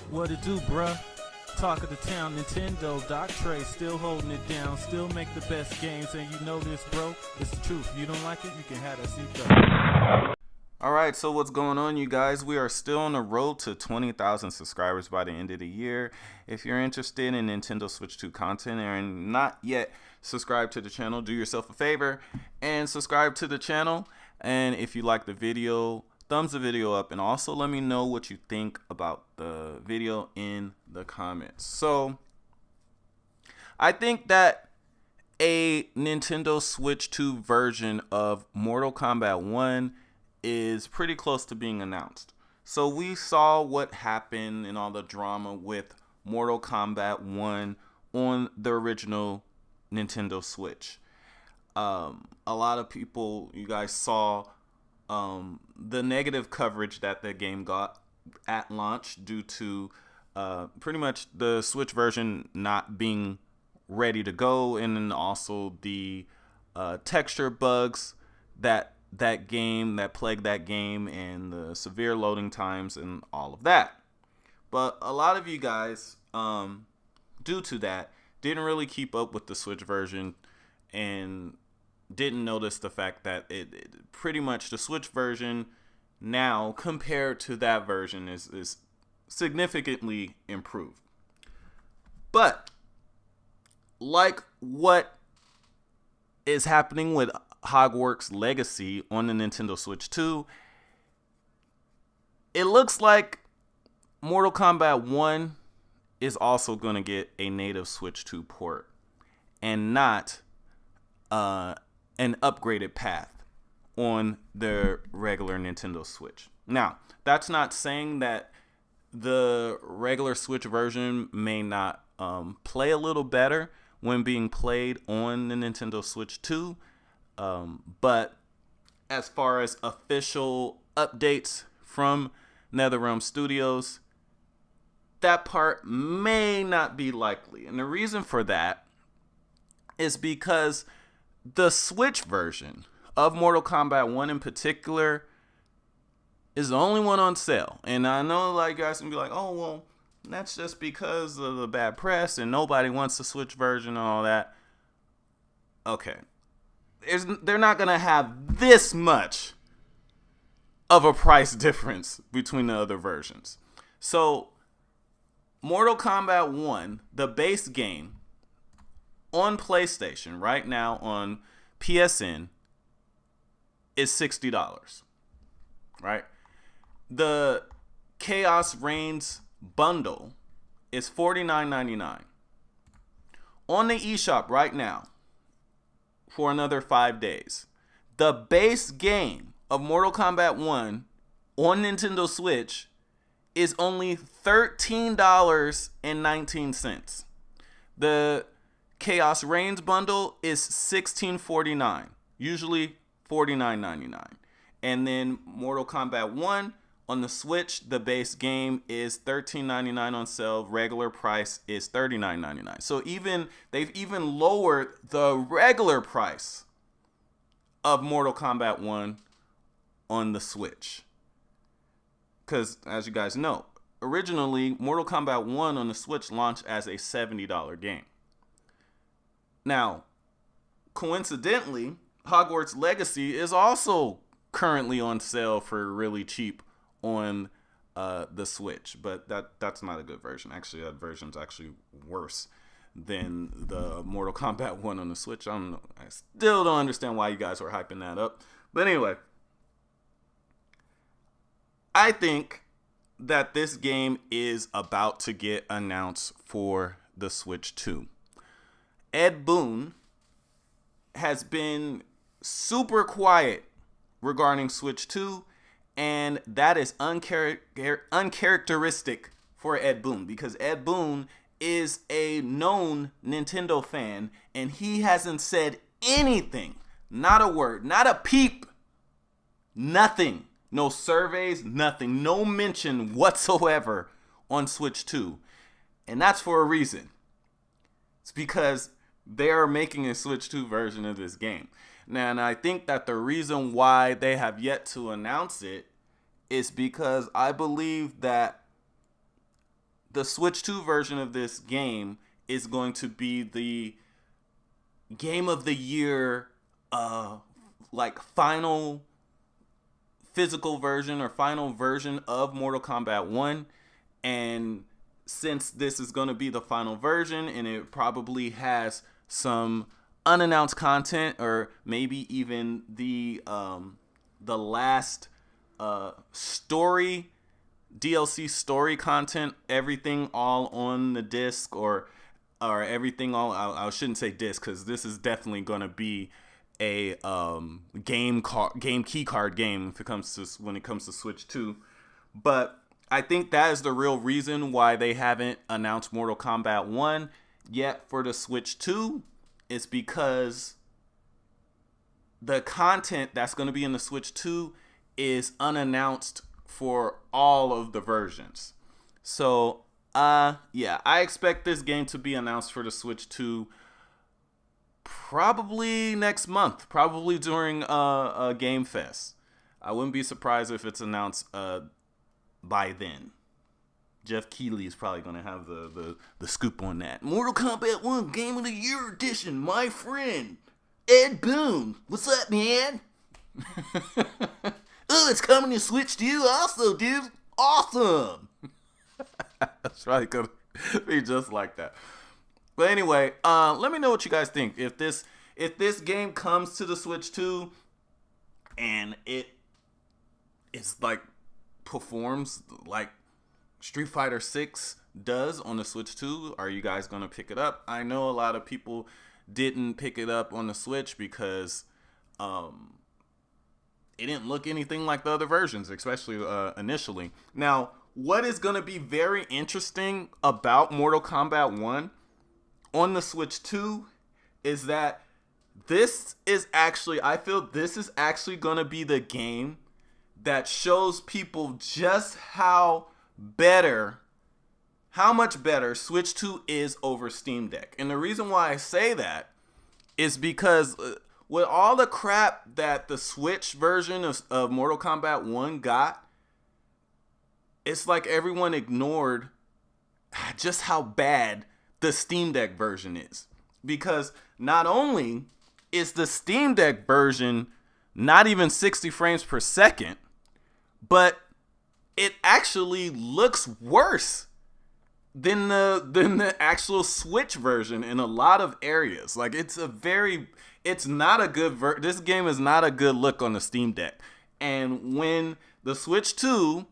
What it do, bruh? Talk of the town, Nintendo, Doc Trey, still holding it down, still make the best games, and you know this, bro. It's the truth. If you don't like it, you can have that seatbelt. Alright, so what's going on, you guys? We are still on the road to 20,000 subscribers by the end of the year. If you're interested in Nintendo Switch 2 content and not yet subscribed to the channel, do yourself a favor and subscribe to the channel. And if you like the video, thumbs the video up, and also let me know what you think about the video in the comments. So I think that a Nintendo Switch 2 version of Mortal Kombat 1 is pretty close to being announced. So we saw what happened and all the drama with Mortal Kombat 1 on the original Nintendo Switch. A lot of people, you guys saw the negative coverage that the game got at launch due to pretty much the Switch version not being ready to go, and then also the texture bugs that plagued that game, and the severe loading times and all of that. But a lot of you guys, due to that, didn't really keep up with the Switch version and didn't notice the fact that it pretty much the Switch version now compared to that version is significantly improved. But like what is happening with Hogwarts Legacy on the Nintendo Switch 2, it looks like Mortal Kombat 1 is also going to get a native Switch 2 port and not an upgraded path on the regular Nintendo Switch. Now, that's not saying that the regular Switch version may not play a little better when being played on the Nintendo Switch 2, but as far as official updates from NetherRealm Studios, that part may not be likely. And the reason for that is because the Switch version of Mortal Kombat 1 in particular is the only one on sale. And I know like you guys can be like, oh, well, that's just because of the bad press and nobody wants the Switch version and all that. Okay. They're not going to have this much of a price difference between the other versions. So Mortal Kombat 1, the base game, on PlayStation right now on PSN is $60, right? The Chaos Reigns bundle is $49.99 on the eShop right now for another 5 days. The base game of Mortal Kombat 1 on Nintendo Switch is only $13.19. The Chaos Reigns bundle is $16.49, usually $49.99. And then Mortal Kombat 1 on the Switch, the base game is $13.99 on sale. Regular price is $39.99. So they've even lowered the regular price of Mortal Kombat 1 on the Switch. Because as you guys know, originally Mortal Kombat 1 on the Switch launched as a $70 game. Now, coincidentally, Hogwarts Legacy is also currently on sale for really cheap on the Switch, but that's not a good version. Actually, that version's actually worse than the Mortal Kombat 1 on the Switch. I still don't understand why you guys are hyping that up. But anyway, I think that this game is about to get announced for the Switch 2. Ed Boon has been super quiet regarding Switch 2, and that is uncharacteristic for Ed Boon, because Ed Boon is a known Nintendo fan, and he hasn't said anything, not a word, not a peep, nothing, no surveys, nothing, no mention whatsoever on Switch 2, and that's for a reason. It's because they are making a Switch 2 version of this game. Now, and I think that the reason why they have yet to announce it is because I believe that the Switch 2 version of this game is going to be the game of the year, like final physical version or final version of Mortal Kombat 1. And since this is going to be the final version and it probably has some unannounced content or maybe even the last story DLC story content, everything all on the disc or everything all, I shouldn't say disc because this is definitely going to be a game key card game when it comes to Switch 2. But I think that is the real reason why they haven't announced Mortal Kombat 1 yet for the Switch 2. It's because the content that's going to be in the Switch 2 is unannounced for all of the versions. So, yeah, I expect this game to be announced for the Switch 2 probably next month, probably during a Game Fest. I wouldn't be surprised if it's announced by then. Jeff Keighley is probably going to have the scoop on that. Mortal Kombat 1 Game of the Year Edition, my friend, Ed Boon. What's up, man? Oh, it's coming to Switch 2 also, dude. Awesome. That's probably going to be just like that. But anyway, let me know what you guys think. If this game comes to the Switch 2 and it's like performs like Street Fighter 6 does on the Switch 2, are you guys going to pick it up? I know a lot of people didn't pick it up on the Switch because it didn't look anything like the other versions, especially initially. Now, what is going to be very interesting about Mortal Kombat 1 on the Switch 2 is that I feel this is actually going to be the game that shows people just how much better Switch 2 is over Steam Deck. And the reason why I say that is because with all the crap that the Switch version of Mortal Kombat 1 got, it's like everyone ignored just how bad the Steam Deck version is. Because not only is the Steam Deck version not even 60 frames per second, but it actually looks worse than the actual Switch version in a lot of areas. Like this game is not a good look on the Steam Deck. And when the Switch 2,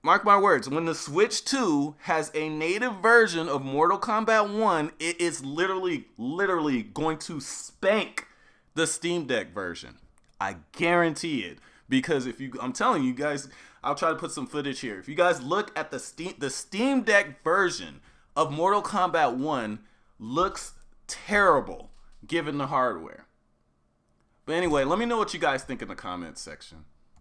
mark my words, when the Switch 2 has a native version of Mortal Kombat 1, it is literally going to spank the Steam Deck version. I guarantee it. Because I'm telling you guys, I'll try to put some footage here. If you guys look at the Steam Deck version of Mortal Kombat 1 looks terrible given the hardware. But anyway, let me know what you guys think in the comments section.